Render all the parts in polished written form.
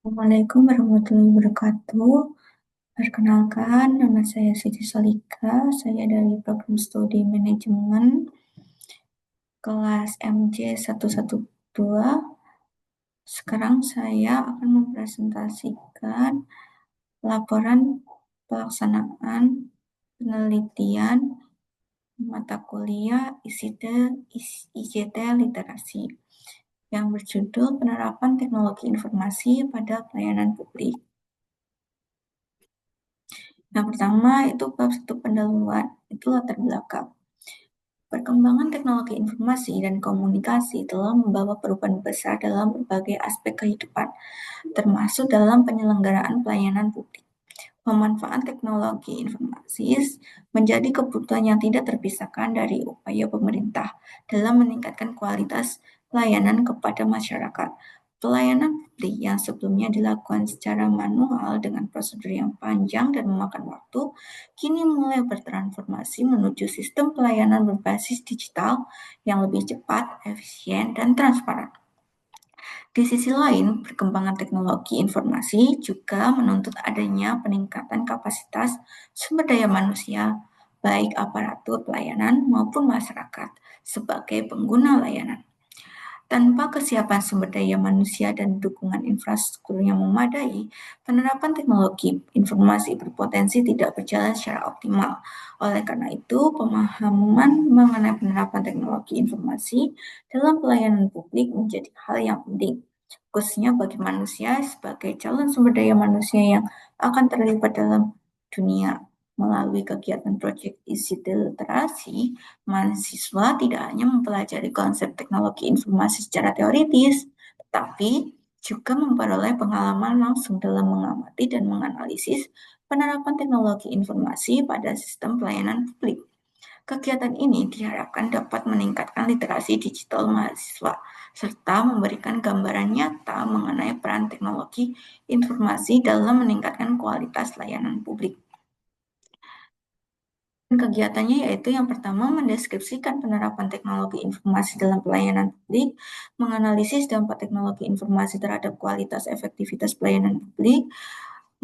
Assalamualaikum warahmatullahi wabarakatuh. Perkenalkan, nama saya Siti Solika. Saya dari program studi manajemen kelas MJ 112. Sekarang saya akan mempresentasikan laporan pelaksanaan penelitian mata kuliah ICT Literasi yang berjudul Penerapan Teknologi Informasi pada Pelayanan Publik. Yang pertama itu bab 1 pendahuluan, itu latar belakang. Perkembangan teknologi informasi dan komunikasi telah membawa perubahan besar dalam berbagai aspek kehidupan, termasuk dalam penyelenggaraan pelayanan publik. Pemanfaatan teknologi informasi menjadi kebutuhan yang tidak terpisahkan dari upaya pemerintah dalam meningkatkan kualitas pelayanan kepada masyarakat. Pelayanan publik yang sebelumnya dilakukan secara manual dengan prosedur yang panjang dan memakan waktu, kini mulai bertransformasi menuju sistem pelayanan berbasis digital yang lebih cepat, efisien, dan transparan. Di sisi lain, perkembangan teknologi informasi juga menuntut adanya peningkatan kapasitas sumber daya manusia, baik aparatur pelayanan maupun masyarakat, sebagai pengguna layanan. Tanpa kesiapan sumber daya manusia dan dukungan infrastruktur yang memadai, penerapan teknologi informasi berpotensi tidak berjalan secara optimal. Oleh karena itu, pemahaman mengenai penerapan teknologi informasi dalam pelayanan publik menjadi hal yang penting, khususnya bagi manusia sebagai calon sumber daya manusia yang akan terlibat dalam dunia. Melalui kegiatan proyek ICT Literasi, mahasiswa tidak hanya mempelajari konsep teknologi informasi secara teoritis, tetapi juga memperoleh pengalaman langsung dalam mengamati dan menganalisis penerapan teknologi informasi pada sistem pelayanan publik. Kegiatan ini diharapkan dapat meningkatkan literasi digital mahasiswa, serta memberikan gambaran nyata mengenai peran teknologi informasi dalam meningkatkan kualitas layanan publik. Kegiatannya yaitu yang pertama mendeskripsikan penerapan teknologi informasi dalam pelayanan publik, menganalisis dampak teknologi informasi terhadap kualitas efektivitas pelayanan publik,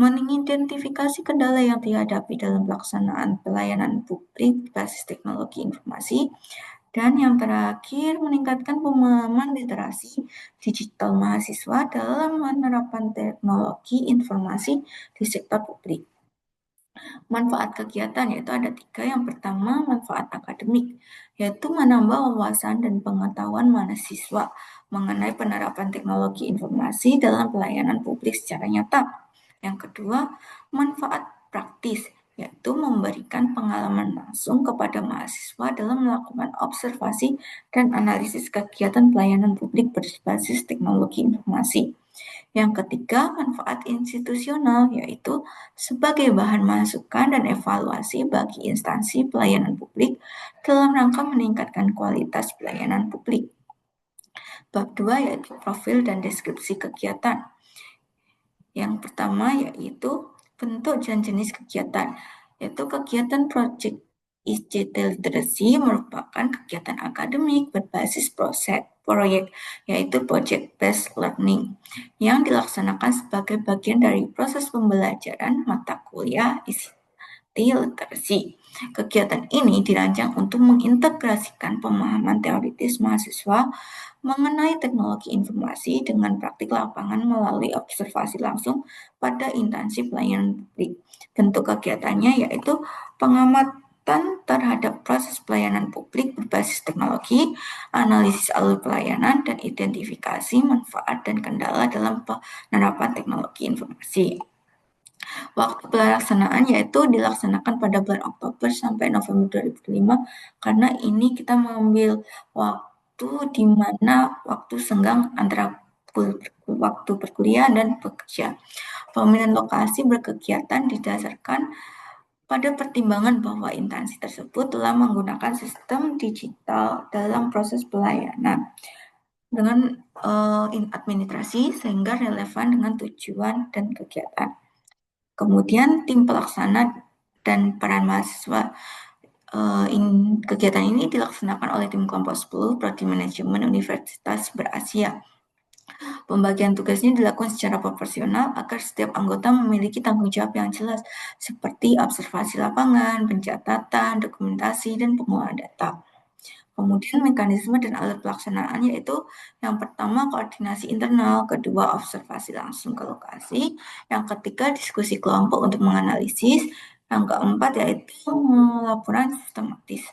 mengidentifikasi kendala yang dihadapi dalam pelaksanaan pelayanan publik berbasis teknologi informasi, dan yang terakhir meningkatkan pemahaman literasi digital mahasiswa dalam penerapan teknologi informasi di sektor publik. Manfaat kegiatan yaitu ada 3. Yang pertama, manfaat akademik, yaitu menambah wawasan dan pengetahuan mahasiswa mengenai penerapan teknologi informasi dalam pelayanan publik secara nyata. Yang kedua, manfaat praktis, yaitu memberikan pengalaman langsung kepada mahasiswa dalam melakukan observasi dan analisis kegiatan pelayanan publik berbasis teknologi informasi. Yang ketiga, manfaat institusional, yaitu sebagai bahan masukan dan evaluasi bagi instansi pelayanan publik dalam rangka meningkatkan kualitas pelayanan publik. Bab 2 yaitu profil dan deskripsi kegiatan. Yang pertama yaitu bentuk dan jenis kegiatan, yaitu kegiatan proyek ICT Literacy merupakan kegiatan akademik berbasis proyek, yaitu Project Based Learning, yang dilaksanakan sebagai bagian dari proses pembelajaran mata kuliah ICT Literacy. Kegiatan ini dirancang untuk mengintegrasikan pemahaman teoritis mahasiswa mengenai teknologi informasi dengan praktik lapangan melalui observasi langsung pada instansi pelayanan publik. Bentuk kegiatannya yaitu pengamatan terhadap proses pelayanan publik berbasis teknologi, analisis alur pelayanan, dan identifikasi manfaat dan kendala dalam penerapan teknologi informasi. Waktu pelaksanaan yaitu dilaksanakan pada bulan Oktober sampai November 2005, karena ini kita mengambil waktu di mana waktu senggang antara waktu berkuliah dan bekerja. Pemilihan lokasi berkegiatan didasarkan pada pertimbangan bahwa instansi tersebut telah menggunakan sistem digital dalam proses pelayanan dengan administrasi sehingga relevan dengan tujuan dan kegiatan. Kemudian tim pelaksana dan peran mahasiswa. Kegiatan ini dilaksanakan oleh tim kelompok 10 Prodi Manajemen Universitas Berasia. Pembagian tugasnya dilakukan secara proporsional agar setiap anggota memiliki tanggung jawab yang jelas, seperti observasi lapangan, pencatatan, dokumentasi, dan pengolahan data. Kemudian mekanisme dan alat pelaksanaan yaitu yang pertama koordinasi internal, kedua observasi langsung ke lokasi, yang ketiga diskusi kelompok untuk menganalisis, yang keempat yaitu laporan sistematis.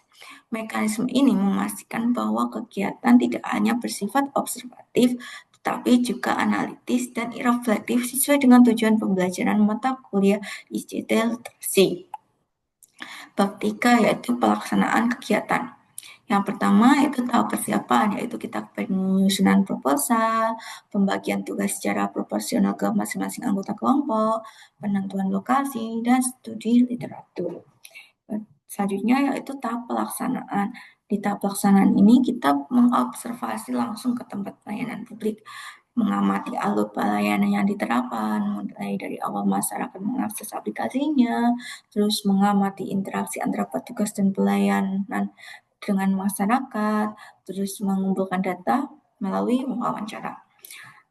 Mekanisme ini memastikan bahwa kegiatan tidak hanya bersifat observatif, tetapi juga analitis dan reflektif sesuai dengan tujuan pembelajaran mata kuliah ICT Literasi. Bab 3 yaitu pelaksanaan kegiatan. Yang pertama itu tahap persiapan, yaitu kita penyusunan proposal, pembagian tugas secara proporsional ke masing-masing anggota kelompok, penentuan lokasi, dan studi literatur. Selanjutnya yaitu tahap pelaksanaan. Di tahap pelaksanaan ini kita mengobservasi langsung ke tempat pelayanan publik, mengamati alur pelayanan yang diterapkan, mulai dari awal masyarakat mengakses aplikasinya, terus mengamati interaksi antara petugas dan pelayanan dengan masyarakat, terus mengumpulkan data melalui wawancara.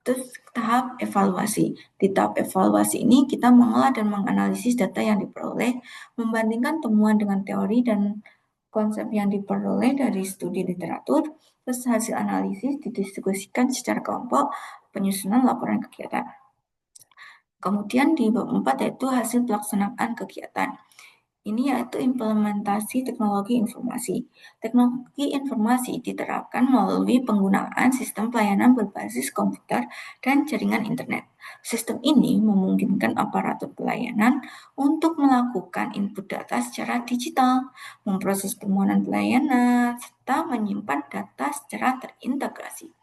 Terus tahap evaluasi. Di tahap evaluasi ini kita mengolah dan menganalisis data yang diperoleh, membandingkan temuan dengan teori dan konsep yang diperoleh dari studi literatur, terus hasil analisis didiskusikan secara kelompok, penyusunan laporan kegiatan. Kemudian di bab 4 yaitu hasil pelaksanaan kegiatan. Ini yaitu implementasi teknologi informasi. Teknologi informasi diterapkan melalui penggunaan sistem pelayanan berbasis komputer dan jaringan internet. Sistem ini memungkinkan aparatur pelayanan untuk melakukan input data secara digital, memproses permohonan pelayanan, serta menyimpan data secara terintegrasi.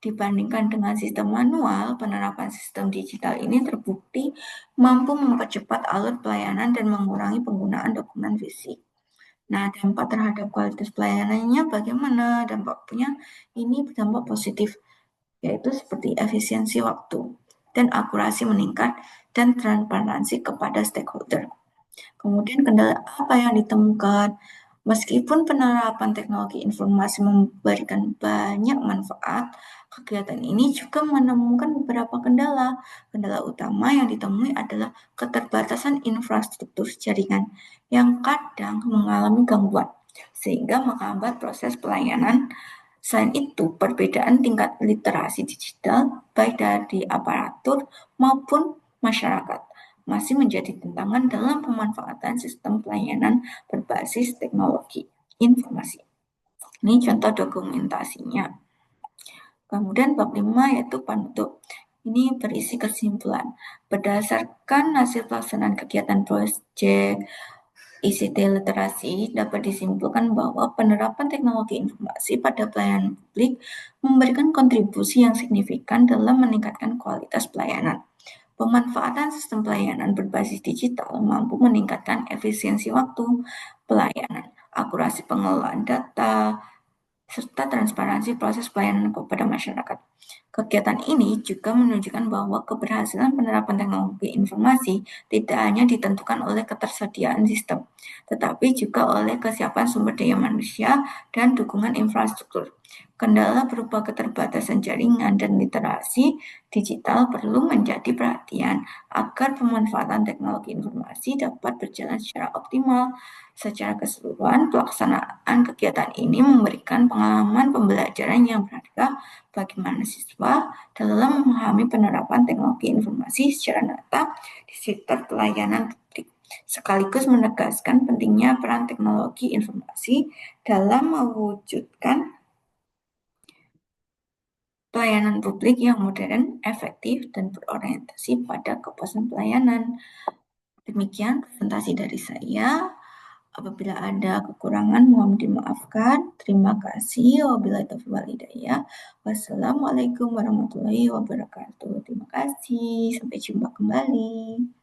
Dibandingkan dengan sistem manual, penerapan sistem digital ini terbukti mampu mempercepat alur pelayanan dan mengurangi penggunaan dokumen fisik. Nah, dampak terhadap kualitas pelayanannya bagaimana? Dampaknya ini berdampak positif, yaitu seperti efisiensi waktu dan akurasi meningkat dan transparansi kepada stakeholder. Kemudian kendala apa yang ditemukan? Meskipun penerapan teknologi informasi memberikan banyak manfaat, kegiatan ini juga menemukan beberapa kendala. Kendala utama yang ditemui adalah keterbatasan infrastruktur jaringan yang kadang mengalami gangguan, sehingga menghambat proses pelayanan. Selain itu, perbedaan tingkat literasi digital baik dari aparatur maupun masyarakat masih menjadi tantangan dalam pemanfaatan sistem pelayanan berbasis teknologi informasi. Ini contoh dokumentasinya. Kemudian bab 5 yaitu penutup. Ini berisi kesimpulan. Berdasarkan hasil pelaksanaan kegiatan proyek ICT literasi dapat disimpulkan bahwa penerapan teknologi informasi pada pelayanan publik memberikan kontribusi yang signifikan dalam meningkatkan kualitas pelayanan. Pemanfaatan sistem pelayanan berbasis digital mampu meningkatkan efisiensi waktu pelayanan, akurasi pengelolaan data, serta transparansi proses pelayanan kepada masyarakat. Kegiatan ini juga menunjukkan bahwa keberhasilan penerapan teknologi informasi tidak hanya ditentukan oleh ketersediaan sistem, tetapi juga oleh kesiapan sumber daya manusia dan dukungan infrastruktur. Kendala berupa keterbatasan jaringan dan literasi digital perlu menjadi perhatian agar pemanfaatan teknologi informasi dapat berjalan secara optimal. Secara keseluruhan, pelaksanaan kegiatan ini memberikan pengalaman pembelajaran yang berharga bagi mahasiswa dalam memahami penerapan teknologi informasi secara nyata di sektor pelayanan publik, sekaligus menegaskan pentingnya peran teknologi informasi dalam mewujudkan pelayanan publik yang modern, efektif, dan berorientasi pada kepuasan pelayanan. Demikian presentasi dari saya. Apabila ada kekurangan mohon dimaafkan. Terima kasih. Wabillahi taufiq wal hidayah. Wassalamualaikum warahmatullahi wabarakatuh. Terima kasih. Sampai jumpa kembali.